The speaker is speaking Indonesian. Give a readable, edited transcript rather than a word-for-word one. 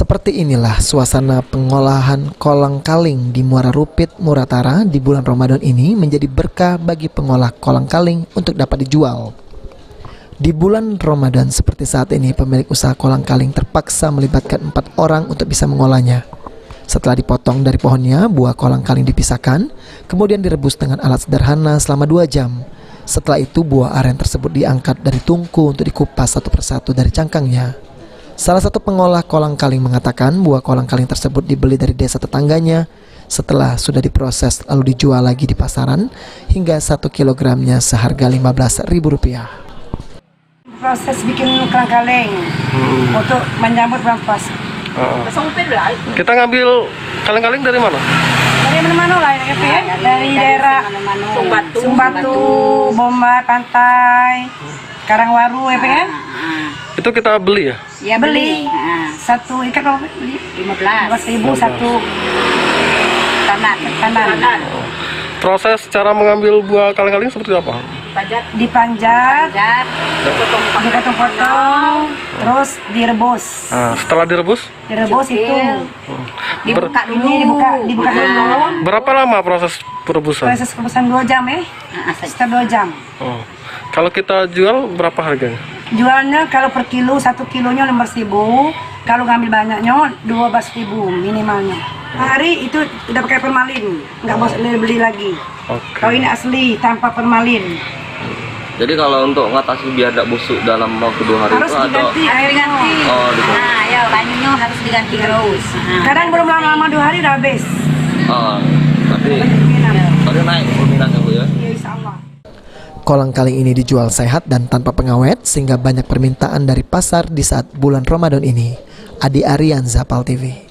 Seperti inilah suasana pengolahan kolang-kaling di Muara Rupit, Muratara di bulan Ramadan ini menjadi berkah bagi pengolah kolang-kaling untuk dapat dijual. Di bulan Ramadan seperti saat ini, pemilik usaha kolang-kaling terpaksa melibatkan 4 orang untuk bisa mengolahnya. Setelah dipotong dari pohonnya, buah kolang-kaling dipisahkan, kemudian direbus dengan alat sederhana selama 2 jam. Setelah itu, buah aren tersebut diangkat dari tungku untuk dikupas satu persatu dari cangkangnya. Salah satu pengolah kolang-kaling mengatakan buah kolang-kaling tersebut dibeli dari desa tetangganya. Setelah sudah diproses lalu dijual lagi di pasaran hingga 1 kilogramnya seharga Rp15.000. Proses bikin kolang-kaling untuk menyambut bulan puasa. Kita ngambil kaling-kaling dari mana? Dari mana-mana lah ya, dari daerah Sumbatu, Bombay, Pantai, Karangwaru ya, kan? Itu kita beli ya? Ya beli. Satu ikan berapa beli? 15.000 satu tanah. Proses cara mengambil buah kaling-kaling seperti apa? Dipanjat, dipotong-potong, terus direbus. Nah, setelah direbus itu dibuka dulu. berapa lama proses perebusan? Proses perebusan 2 jam ya. Setelah 2 jam. Oh. Kalau kita jual berapa harganya? Jualnya kalau per kilo 1 kilonya 15.000, kalau ngambil banyaknya 12.000 minimalnya. Hari itu udah pakai formalin, nggak boleh beli lagi. Okay. Kalau ini asli tanpa formalin. Jadi kalau untuk mengatasi biar tidak busuk dalam waktu 2 hari Harus itu diganti airnya. Oh, diganti. Nah, ya banyunya harus diganti terus. Kadang belum lama-lama 2 hari udah habis. Oh, tapi naik peminatnya Bu ya. Ya insya Allah. Kolang-kaling ini dijual sehat dan tanpa pengawet sehingga banyak permintaan dari pasar di saat bulan Ramadan ini. Adi Aryan, Zapal TV.